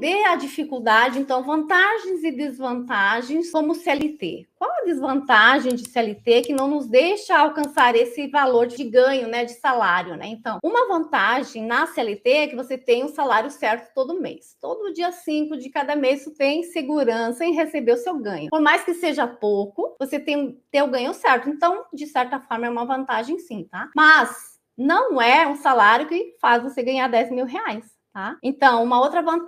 entender a dificuldade, então, vantagens e desvantagens como CLT. Qual a desvantagem de CLT que não nos deixa alcançar esse valor de ganho, né, de salário, né? Então, uma vantagem na CLT é que você tem um salário certo todo mês. Todo dia 5 de cada mês você tem segurança em receber o seu ganho. Por mais que seja pouco, você tem o ganho certo. Então, de certa forma, é uma vantagem sim, tá? Mas não é um salário que faz você ganhar 10 mil reais. Tá? Então,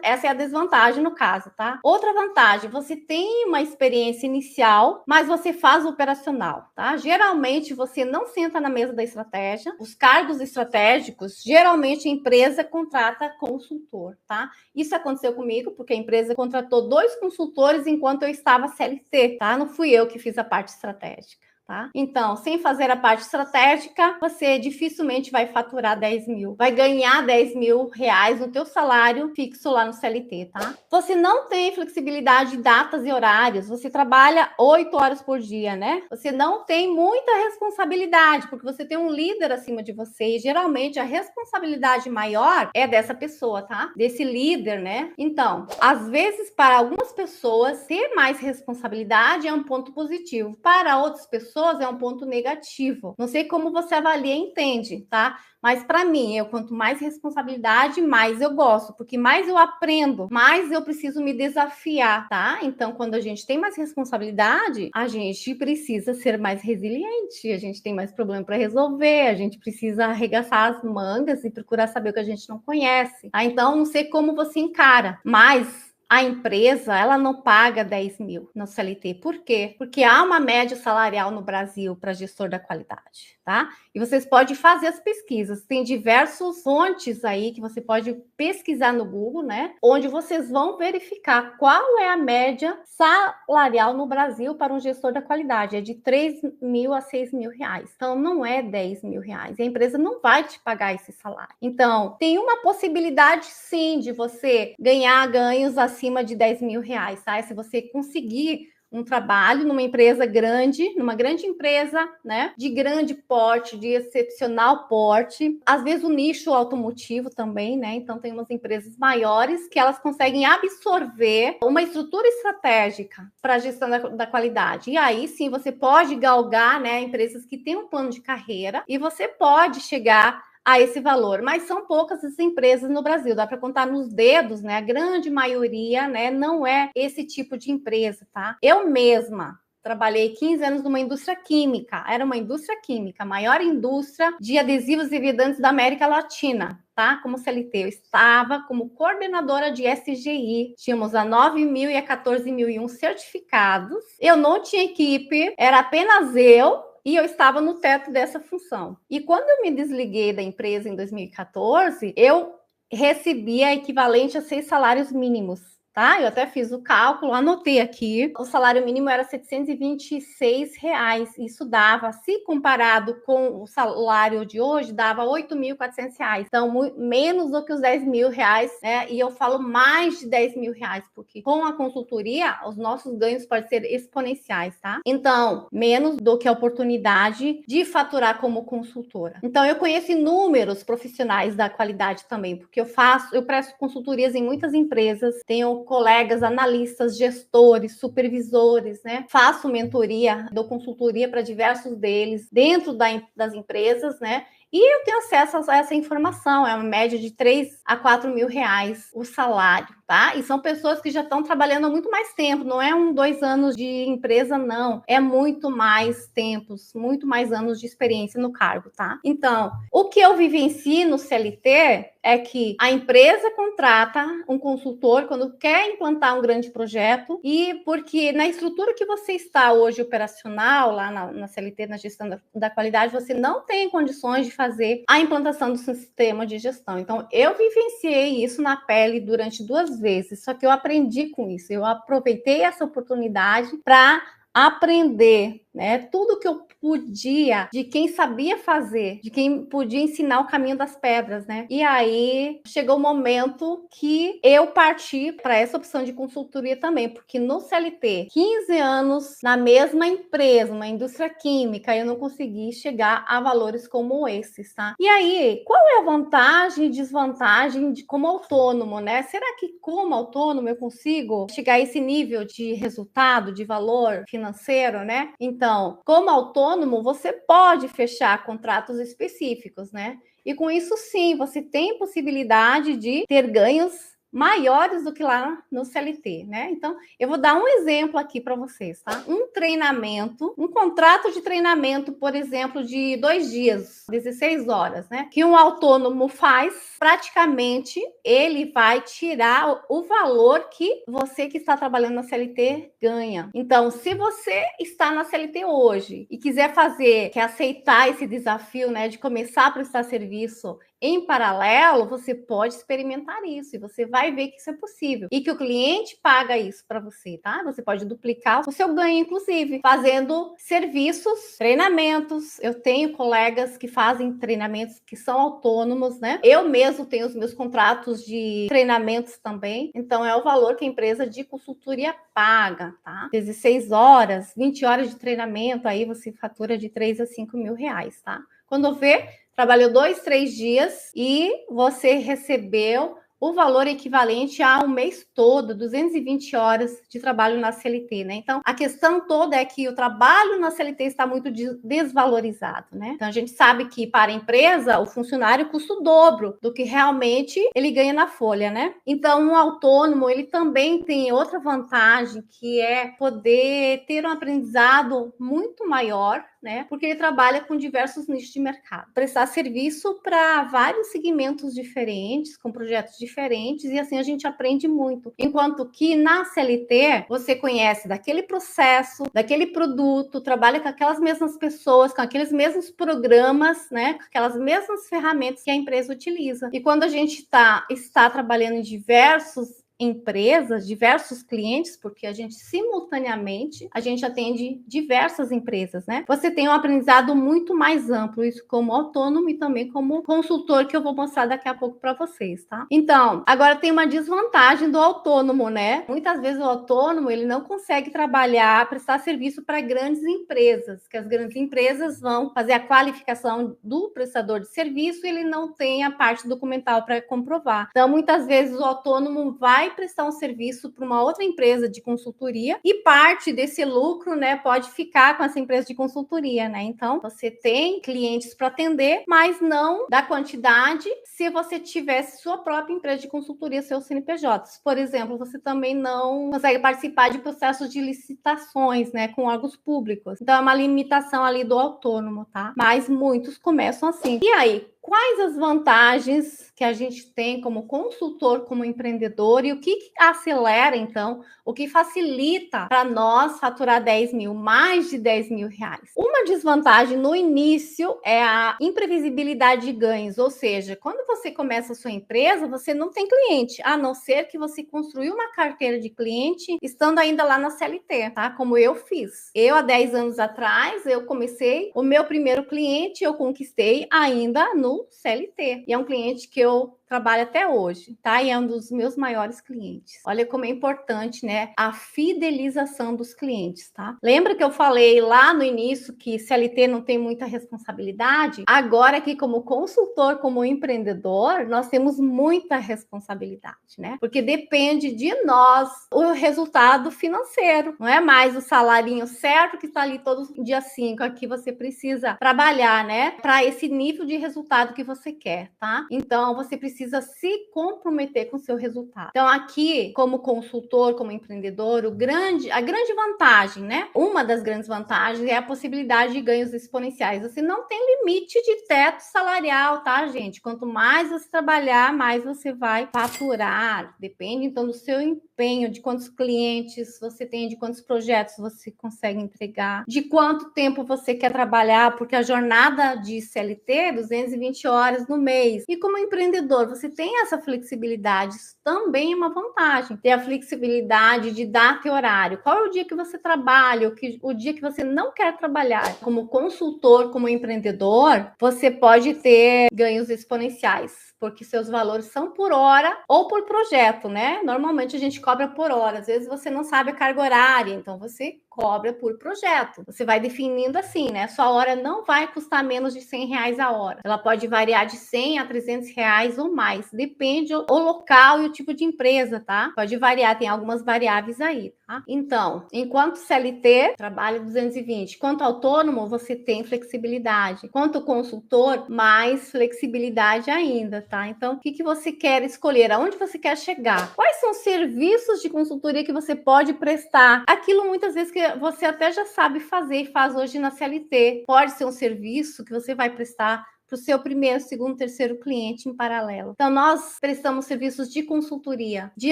essa é a desvantagem no caso, tá? Outra vantagem, você tem uma experiência inicial, mas você faz o operacional, tá? Geralmente, você não senta na mesa da estratégia. Os cargos estratégicos, geralmente, a empresa contrata consultor, tá? Isso aconteceu comigo, porque a empresa contratou 2 consultores enquanto eu estava CLT, tá? Não fui eu que fiz a parte estratégica. Tá? Então, sem fazer a parte estratégica, você dificilmente vai faturar 10 mil, vai ganhar 10 mil reais no teu salário fixo lá no CLT, tá? Você não tem flexibilidade de datas e horários, você trabalha 8 horas por dia, né? Você não tem muita responsabilidade, porque você tem um líder acima de você e geralmente a responsabilidade maior é dessa pessoa, tá? Desse líder, né? Então, às vezes, para algumas pessoas, ter mais responsabilidade é um ponto positivo, para outras pessoas é um ponto negativo. Não sei como você avalia e entende, tá? Mas para mim, quanto mais responsabilidade, mais eu gosto, porque mais eu aprendo, mais eu preciso me desafiar, tá? Então, quando a gente tem mais responsabilidade, a gente precisa ser mais resiliente, a gente tem mais problema para resolver, a gente precisa arregaçar as mangas e procurar saber o que a gente não conhece, tá? Então, não sei como você encara, mas a empresa, ela não paga 10 mil no CLT. Por quê? Porque há uma média salarial no Brasil para gestor da qualidade, tá? E vocês podem fazer as pesquisas. Tem diversas fontes aí que você pode pesquisar no Google, né? Onde vocês vão verificar qual é a média salarial no Brasil para um gestor da qualidade. É de 3 mil a 6 mil reais. Então, não é 10 mil reais. A empresa não vai te pagar esse salário. Então, tem uma possibilidade, sim, de você ganhar ganhos acima de 10 mil reais, tá? Se você conseguir um trabalho numa empresa grande, numa grande empresa, né? De grande porte, de excepcional porte. Às vezes o nicho automotivo também, né? Então tem umas empresas maiores que elas conseguem absorver uma estrutura estratégica para a gestão da qualidade. E aí sim você pode galgar, né? Empresas que têm um plano de carreira e você pode chegar a esse valor, mas são poucas as empresas no Brasil, dá para contar nos dedos, né? A grande maioria, né, não é esse tipo de empresa, tá? Eu mesma trabalhei 15 anos numa indústria química, era uma indústria química, a maior indústria de adesivos e vedantes da América Latina, tá? Como CLT, eu estava como coordenadora de SGI, tínhamos a 9.000 e a 14.001 certificados, eu não tinha equipe, era apenas eu, e eu estava no teto dessa função. E quando eu me desliguei da empresa em 2014, eu recebia equivalente a 6 salários mínimos, tá? Eu até fiz o cálculo, anotei aqui. O salário mínimo era R$ 726 reais. Isso dava, se comparado com o salário de hoje, dava R$ 8.400 reais. Então, menos do que os 10 mil reais, né? E eu falo mais de 10 mil reais, porque com a consultoria, os nossos ganhos podem ser exponenciais, tá? Então, menos do que a oportunidade de faturar como consultora. Então, eu conheço inúmeros profissionais da qualidade também, porque eu presto consultorias em muitas empresas, tenho colegas analistas, gestores, supervisores, né? Faço mentoria, dou consultoria para diversos deles dentro das empresas, né? E eu tenho acesso a essa informação, é uma média de 3 a 4 mil reais o salário, tá? E são pessoas que já estão trabalhando há muito mais tempo, não é 2 anos de empresa, não. É muito mais tempos, muito mais anos de experiência no cargo, tá? Então, o que eu vivencio no CLT é que a empresa contrata um consultor quando quer implantar um grande projeto e porque na estrutura que você está hoje operacional, lá na CLT, na gestão da qualidade, você não tem condições de fazer a implantação do sistema de gestão. Então, eu vivenciei isso na pele durante 2 vezes, só que eu aprendi com isso. Eu aproveitei essa oportunidade para aprender né? Tudo que eu podia, de quem sabia fazer, de quem podia ensinar o caminho das pedras, né? E aí chegou o momento que eu parti para essa opção de consultoria também, porque no CLT, 15 anos na mesma empresa, uma indústria química, eu não consegui chegar a valores como esses, tá? E aí, qual é a vantagem e desvantagem de como autônomo, né? Será que como autônomo eu consigo chegar a esse nível de resultado, de valor financeiro, né? Então, como autônomo, você pode fechar contratos específicos, né? E com isso, sim, você tem possibilidade de ter ganhos maiores do que lá no CLT, né? Então, eu vou dar um exemplo aqui para vocês, tá? Um treinamento, um contrato de treinamento, por exemplo, de 2 dias, 16 horas, né? Que um autônomo faz, praticamente, ele vai tirar o valor que você que está trabalhando na CLT ganha. Então, se você está na CLT hoje e quiser fazer, quer aceitar esse desafio, né, de começar a prestar serviço em paralelo, você pode experimentar isso e você vai ver que isso é possível e que o cliente paga isso para você, tá? Você pode duplicar o seu ganho, inclusive, fazendo serviços, treinamentos. Eu tenho colegas que fazem treinamentos que são autônomos, né? Eu mesmo tenho os meus contratos de treinamentos também. Então, é o valor que a empresa de consultoria paga, tá? 16 horas, 20 horas de treinamento, aí você fatura de 3 a 5 mil reais, tá? Quando vê, trabalhou 2, 3 dias e você recebeu o valor equivalente a um mês todo, 220 horas de trabalho na CLT, né? Então, a questão toda é que o trabalho na CLT está muito desvalorizado, né? Então, a gente sabe que para a empresa, o funcionário custa o dobro do que realmente ele ganha na folha, né? Então, um autônomo, ele também tem outra vantagem, que é poder ter um aprendizado muito maior, né? Porque ele trabalha com diversos nichos de mercado. Prestar serviço para vários segmentos diferentes, com projetos diferentes, e assim a gente aprende muito. Enquanto que na CLT, você conhece daquele processo, daquele produto, trabalha com aquelas mesmas pessoas, com aqueles mesmos programas, né? Com aquelas mesmas ferramentas que a empresa utiliza. E quando a gente está trabalhando em diversos empresas, diversos clientes, porque a gente simultaneamente a gente atende diversas empresas, né? Você tem um aprendizado muito mais amplo, isso como autônomo e também como consultor, que eu vou mostrar daqui a pouco para vocês, tá? Então, agora tem uma desvantagem do autônomo, né? Muitas vezes o autônomo, ele não consegue trabalhar, prestar serviço para grandes empresas, que as grandes empresas vão fazer a qualificação do prestador de serviço e ele não tem a parte documental para comprovar. Então, muitas vezes o autônomo vai prestar um serviço para uma outra empresa de consultoria e parte desse lucro, né, pode ficar com essa empresa de consultoria, né? Então, você tem clientes para atender, mas não da quantidade se você tivesse sua própria empresa de consultoria, seus CNPJs. Por exemplo, você também não consegue participar de processos de licitações, né, com órgãos públicos. Então, é uma limitação ali do autônomo, tá? Mas muitos começam assim. E aí, quais as vantagens que a gente tem como consultor, como empreendedor, e o que acelera, então, o que facilita para nós faturar 10 mil, mais de 10 mil reais? Uma desvantagem no início é a imprevisibilidade de ganhos, ou seja, quando você começa a sua empresa, você não tem cliente, a não ser que você construiu uma carteira de cliente estando ainda lá na CLT, tá? Como eu fiz. Eu, há 10 anos atrás, eu comecei o meu primeiro cliente, eu conquistei ainda no CLT. E é um cliente que eu trabalho até hoje, tá? E é um dos meus maiores clientes. Olha como é importante, né? A fidelização dos clientes, tá? Lembra que eu falei lá no início que CLT não tem muita responsabilidade? Agora aqui como consultor, como empreendedor, nós temos muita responsabilidade, né? Porque depende de nós o resultado financeiro. Não é mais o salarinho certo que está ali todo dia 5. Aqui você precisa trabalhar, né? Para esse nível de resultado que você quer, tá? Então, você precisa se comprometer com o seu resultado. Então, aqui, como consultor, como empreendedor, a grande vantagem, né? Uma das grandes vantagens é a possibilidade de ganhos exponenciais. Você não tem limite de teto salarial, tá, gente? Quanto mais você trabalhar, mais você vai faturar. Depende, então, do seu empenho, de quantos clientes você tem, de quantos projetos você consegue entregar, de quanto tempo você quer trabalhar, porque a jornada de CLT, 220 20 horas no mês. E como empreendedor, você tem essa flexibilidade, isso também é uma vantagem. Ter a flexibilidade de data e horário. Qual é o dia que você trabalha, o dia que você não quer trabalhar? Como consultor, como empreendedor, você pode ter ganhos exponenciais, porque seus valores são por hora ou por projeto, né? Normalmente a gente cobra por hora. Às vezes você não sabe a carga horária, então você cobra por projeto. Você vai definindo assim, né? Sua hora não vai custar menos de R$100 a hora. Ela pode variar de 100 a R$300 ou mais. Depende o local e o tipo de empresa, tá? Pode variar, tem algumas variáveis aí, tá? Então, enquanto CLT, trabalho 220. Quanto autônomo, você tem flexibilidade. Quanto consultor, mais flexibilidade ainda, tá? Então, o que você quer escolher? Aonde você quer chegar? Quais são os serviços de consultoria que você pode prestar? Aquilo muitas vezes que você até já sabe fazer e faz hoje na CLT. Pode ser um serviço que você vai prestar para o seu primeiro, segundo, terceiro cliente em paralelo. Então, nós prestamos serviços de consultoria, de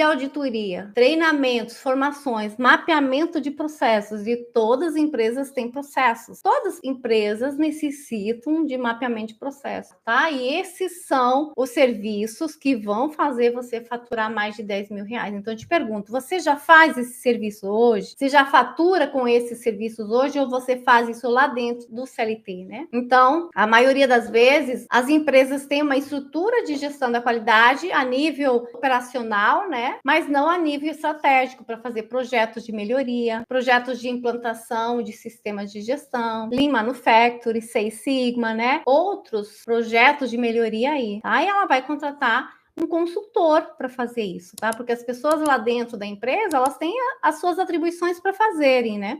auditoria, treinamentos, formações, mapeamento de processos, e todas as empresas têm processos. Todas as empresas necessitam de mapeamento de processos, tá? E esses são os serviços que vão fazer você faturar mais de R$10.000. Então, eu te pergunto, você já faz esse serviço hoje? Você já fatura com esses serviços hoje ou você faz isso lá dentro do CLT, né? Então, a maioria das vezes, as empresas têm uma estrutura de gestão da qualidade a nível operacional, né? Mas não a nível estratégico, para fazer projetos de melhoria, projetos de implantação de sistemas de gestão, Lean Manufacturing, Six Sigma, né? Outros projetos de melhoria aí. Aí ela vai contratar um consultor para fazer isso, tá? Porque as pessoas lá dentro da empresa, elas têm as suas atribuições para fazerem, né?